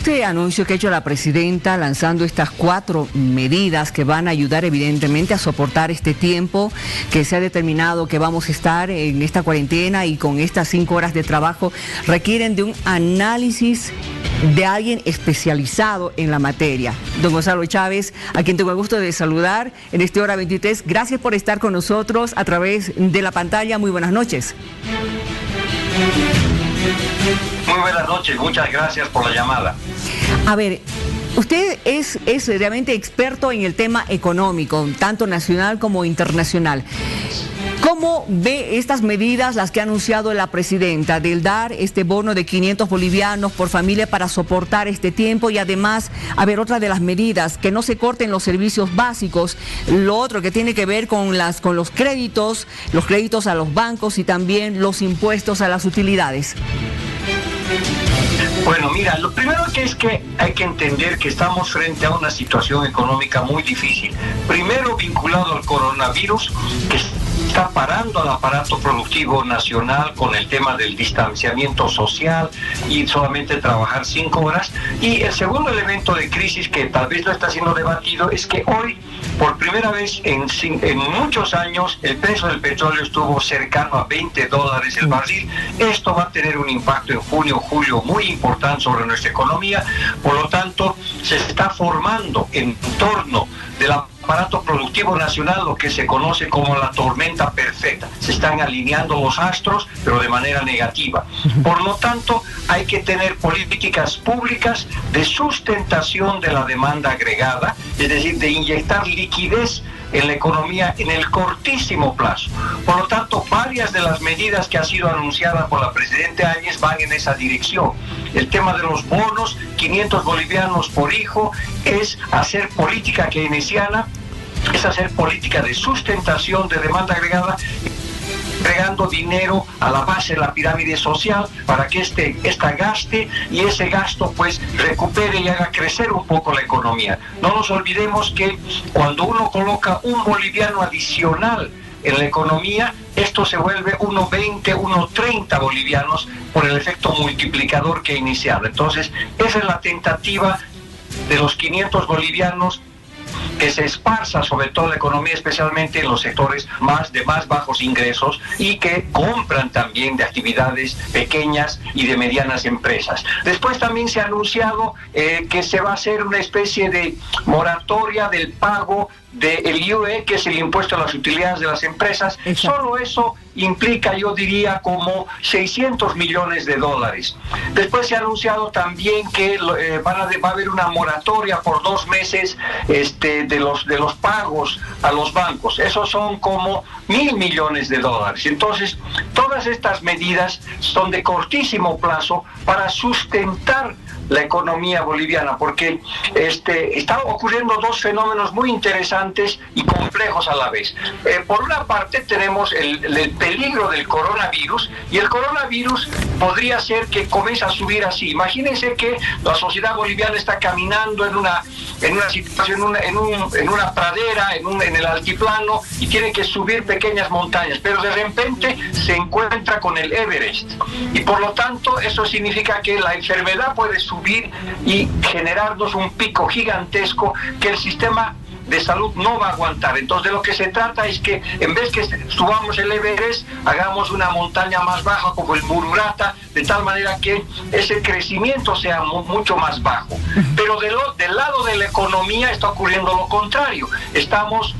este anuncio que ha hecho la presidenta lanzando estas 4 medidas que van a ayudar evidentemente a soportar este tiempo que se ha determinado que vamos a estar en esta cuarentena y con estas 5 horas de trabajo, requieren de un análisis de alguien especializado en la materia. Don Gonzalo Chávez, a quien tengo el gusto de saludar en este hora 23. Gracias por estar con nosotros a través de la pantalla. Muy buenas noches. Muy buenas noches, muchas gracias por la llamada. A ver, usted es realmente experto en el tema económico, tanto nacional como internacional. ¿Cómo ve estas medidas, las que ha anunciado la presidenta, del dar este bono de 500 bolivianos por familia para soportar este tiempo? Y además, a ver, otra de las medidas, que no se corten los servicios básicos, lo otro que tiene que ver con los créditos a los bancos y también los impuestos a las utilidades. Bueno, mira, lo primero es que hay que entender que estamos frente a una situación económica muy difícil. Primero, vinculado al coronavirus, que está parando al aparato productivo nacional con el tema del distanciamiento social y solamente trabajar 5 horas. Y el segundo elemento de crisis que tal vez no está siendo debatido es que hoy, por primera vez en muchos años, el precio del petróleo estuvo cercano a $20 el barril. Esto va a tener un impacto en junio, julio muy importante sobre nuestra economía. Por lo tanto, se está formando en torno del aparato productivo nacional lo que se conoce como la tormenta perfecta. Se están alineando los astros, pero de manera negativa. Por lo tanto, hay que tener políticas públicas de sustentación de la demanda agregada, es decir, de inyectar liquidez en la economía en el cortísimo plazo. Por lo tanto, varias de las medidas que han sido anunciadas por la presidenta Áñez van en esa dirección. El tema de los bonos, 500 bolivianos por hijo, es hacer política keynesiana, es hacer política de sustentación de demanda agregada, entregando dinero a la base de la pirámide social para que esta gaste y ese gasto pues recupere y haga crecer un poco la economía. No nos olvidemos que cuando uno coloca un boliviano adicional en la economía, esto se vuelve 1.20, 1.30 bolivianos por el efecto multiplicador que ha iniciado. Entonces, esa es la tentativa de los 500 bolivianos, que se esparza sobre toda la economía, especialmente en los sectores de más bajos ingresos y que compran también de actividades pequeñas y de medianas empresas. Después también se ha anunciado que se va a hacer una especie de moratoria del pago del IUE, que es el impuesto a las utilidades de las empresas. Exacto. Solo eso implica, yo diría, como $600 millones. Después se ha anunciado también que va a haber una moratoria por 2 meses de los pagos a los bancos. Esos son como $1.000 millones. Entonces, todas estas medidas son de cortísimo plazo para sustentar la economía boliviana, porque están ocurriendo 2 fenómenos muy interesantes y complejos a la vez. Por una parte tenemos el peligro del coronavirus, y el coronavirus podría ser que comience a subir así. Imagínense que la sociedad boliviana está caminando en una situación, en una pradera, en el altiplano, y tiene que subir pequeñas montañas, pero de repente se encuentra con el Everest, y por lo tanto eso significa que la enfermedad puede subir y generarnos un pico gigantesco que el sistema de salud no va a aguantar. Entonces, de lo que se trata es que en vez que subamos el Everest, hagamos una montaña más baja como el Mururata, de tal manera que ese crecimiento sea mucho más bajo. Pero del lado de la economía está ocurriendo lo contrario. Estamos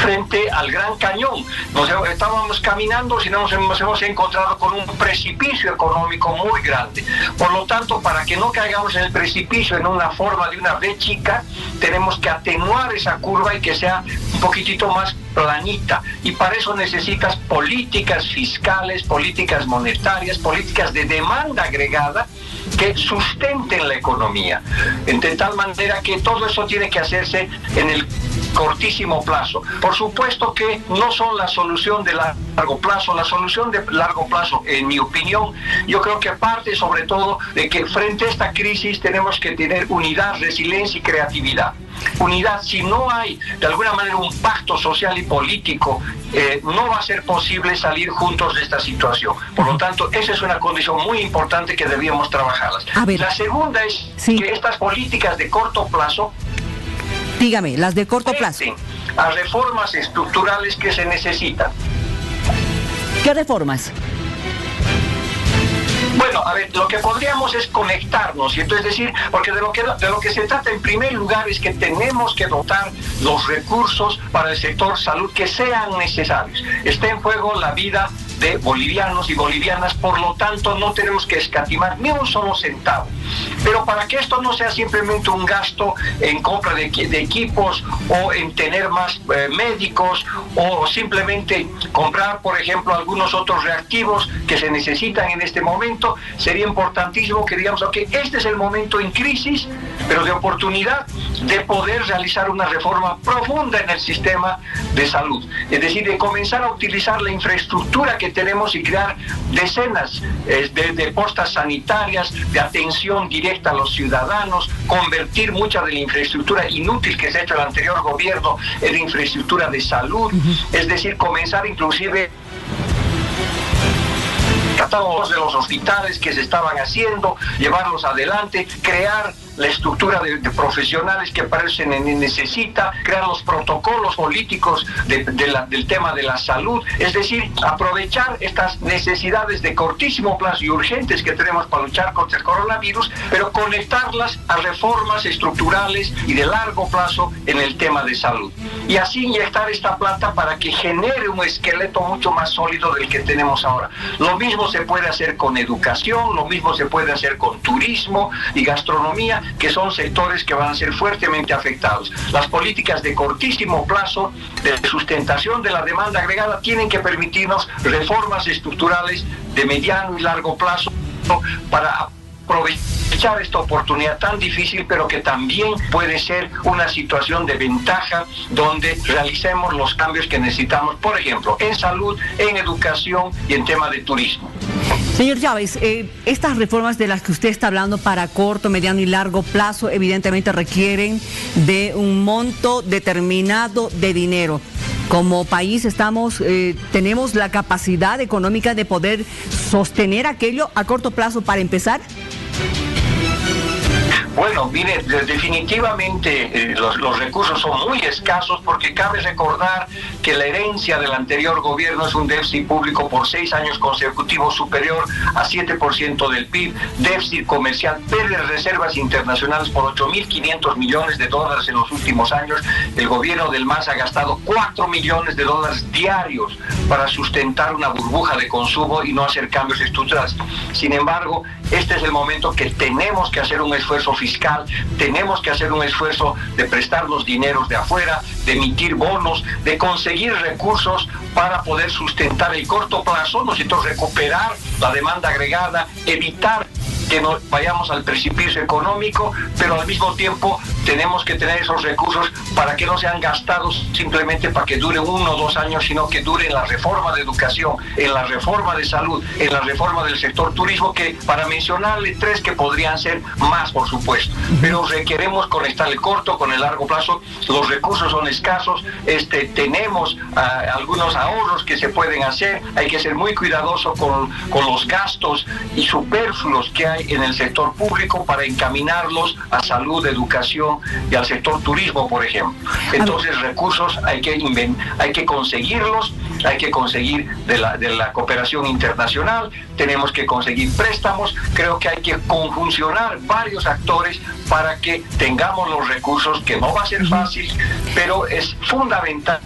frente al Gran Cañón. Estábamos caminando y nos hemos encontrado con un precipicio económico muy grande. Por lo tanto, para que no caigamos en el precipicio en una forma de una V chica, tenemos que atenuar esa curva y que sea un poquitito más planita. Y para eso necesitas políticas fiscales, políticas monetarias, políticas de demanda agregada que sustenten la economía. De tal manera que todo eso tiene que hacerse en el cortísimo plazo. Por supuesto que no son la solución de largo plazo. La solución de largo plazo, en mi opinión, yo creo que parte sobre todo de que frente a esta crisis tenemos que tener unidad, resiliencia y creatividad. Unidad, si no hay de alguna manera un pacto social y político, no va a ser posible salir juntos de esta situación. Por lo tanto, esa es una condición muy importante que debíamos trabajarlas. La segunda es que estas políticas de corto plazo, dígame, las de corto plazo, a reformas estructurales que se necesitan. ¿Qué reformas? Bueno, a ver, lo que podríamos es conectarnos, y entonces decir, porque de lo que se trata en primer lugar es que tenemos que dotar los recursos para el sector salud que sean necesarios. Está en juego la vida de bolivianos y bolivianas, por lo tanto no tenemos que escatimar ni un solo centavo. Pero para que esto no sea simplemente un gasto en compra de equipos o en tener más médicos o simplemente comprar, por ejemplo, algunos otros reactivos que se necesitan en este momento, sería importantísimo que digamos, ok, este es el momento en crisis, pero de oportunidad de poder realizar una reforma profunda en el sistema de salud. Es decir, de comenzar a utilizar la infraestructura que tenemos y crear decenas de postas sanitarias, de atención directa a los ciudadanos, convertir mucha de la infraestructura inútil que se ha hecho el anterior gobierno en infraestructura de salud, es decir, comenzar inclusive catálogos de los hospitales que se estaban haciendo, llevarlos adelante, crear la estructura de profesionales que parece necesita, crear los protocolos políticos del tema de la salud, es decir, aprovechar estas necesidades de cortísimo plazo y urgentes que tenemos para luchar contra el coronavirus, pero conectarlas a reformas estructurales y de largo plazo en el tema de salud. Y así inyectar esta plata para que genere un esqueleto mucho más sólido del que tenemos ahora. Lo mismo se puede hacer con educación, lo mismo se puede hacer con turismo y gastronomía, que son sectores que van a ser fuertemente afectados. Las políticas de cortísimo plazo de sustentación de la demanda agregada tienen que permitirnos reformas estructurales de mediano y largo plazo para aprovechar esta oportunidad tan difícil, pero que también puede ser una situación de ventaja donde realicemos los cambios que necesitamos, por ejemplo, en salud, en educación y en tema de turismo. Señor Chávez, estas reformas de las que usted está hablando para corto, mediano y largo plazo evidentemente requieren de un monto determinado de dinero. Como país tenemos la capacidad económica de poder sostener aquello a corto plazo para empezar. Bueno, mire, definitivamente los recursos son muy escasos, porque cabe recordar que la herencia del anterior gobierno es un déficit público por 6 años consecutivos superior a 7% del PIB, déficit comercial, pérdida de reservas internacionales por 8.500 millones de dólares en los últimos años. El gobierno del MAS ha gastado 4 millones de dólares diarios para sustentar una burbuja de consumo y no hacer cambios estructurales. Sin embargo, este es el momento que tenemos que hacer un esfuerzo fiscal, tenemos que hacer un esfuerzo de prestarnos dineros de afuera, de emitir bonos, de conseguir recursos para poder sustentar el corto plazo, nosotros recuperar la demanda agregada, evitar que no vayamos al precipicio económico, pero al mismo tiempo tenemos que tener esos recursos para que no sean gastados simplemente para que dure 1 o 2 años, sino que dure en la reforma de educación, en la reforma de salud, en la reforma del sector turismo, que para mencionarle 3 que podrían ser más, por supuesto, pero requeremos conectar el corto con el largo plazo. Los recursos son escasos, tenemos algunos ahorros que se pueden hacer, hay que ser muy cuidadoso con los gastos y superfluos que hay en el sector público para encaminarlos a salud, educación y al sector turismo, por ejemplo. Entonces, recursos hay que conseguirlos, hay que conseguir de la cooperación internacional, tenemos que conseguir préstamos, creo que hay que conjuncionar varios actores para que tengamos los recursos, que no va a ser fácil, pero es fundamental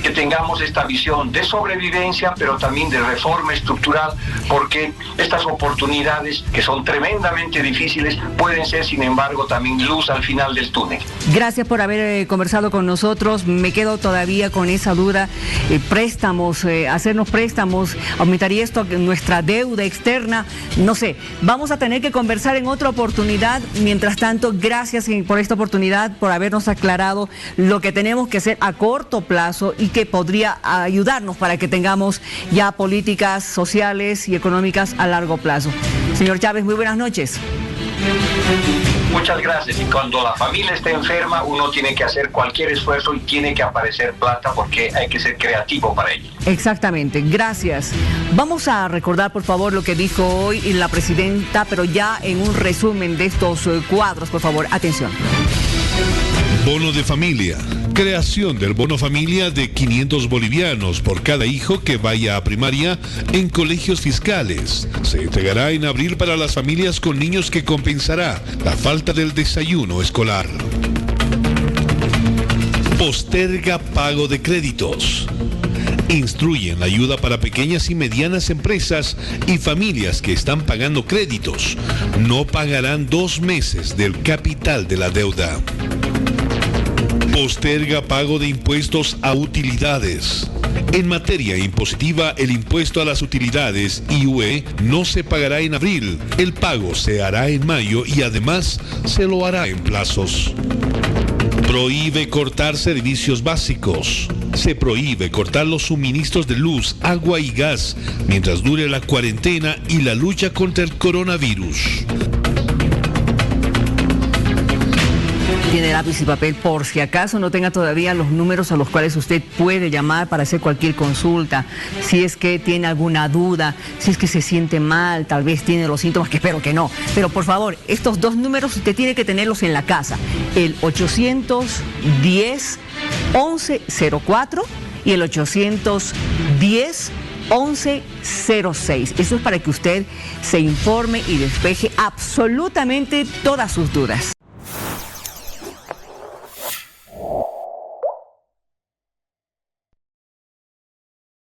que tengamos esta visión de sobrevivencia, pero también de reforma estructural, porque estas oportunidades, que son tremendamente difíciles, pueden ser, sin embargo, también luz al final del túnel. Gracias por haber conversado con nosotros. Me quedo todavía con esa duda. Préstamos, hacernos préstamos, ¿aumentaría esto nuestra deuda externa? No sé, vamos a tener que conversar en otra oportunidad. Mientras tanto, gracias por esta oportunidad, por habernos aclarado lo que tenemos que hacer a corto plazo y que podría ayudarnos para que tengamos ya políticas sociales y económicas a largo plazo. Señor Chávez, muy buenas noches. Muchas gracias. Y cuando la familia está enferma, uno tiene que hacer cualquier esfuerzo y tiene que aparecer plata, porque hay que ser creativo para ello. Exactamente, gracias. Vamos a recordar, por favor, lo que dijo hoy la presidenta, pero ya en un resumen de estos cuadros, por favor. Atención. Bono de familia. Creación del bono familia de 500 bolivianos por cada hijo que vaya a primaria en colegios fiscales. Se entregará en abril para las familias con niños, que compensará la falta del desayuno escolar. Posterga pago de créditos. Instruyen la ayuda para pequeñas y medianas empresas y familias que están pagando créditos. No pagarán 2 meses del capital de la deuda. Posterga pago de impuestos a utilidades. En materia impositiva, el impuesto a las utilidades IUE no se pagará en abril. El pago se hará en mayo y además se lo hará en plazos. Prohíbe cortar servicios básicos. Se prohíbe cortar los suministros de luz, agua y gas mientras dure la cuarentena y la lucha contra el coronavirus. Tiene lápiz y papel por si acaso no tenga todavía los números a los cuales usted puede llamar para hacer cualquier consulta, si es que tiene alguna duda, si es que se siente mal, tal vez tiene los síntomas, que espero que no. Pero por favor, estos 2 números usted tiene que tenerlos en la casa, el 810-1104 y el 810-1106. Eso es para que usted se informe y despeje absolutamente todas sus dudas.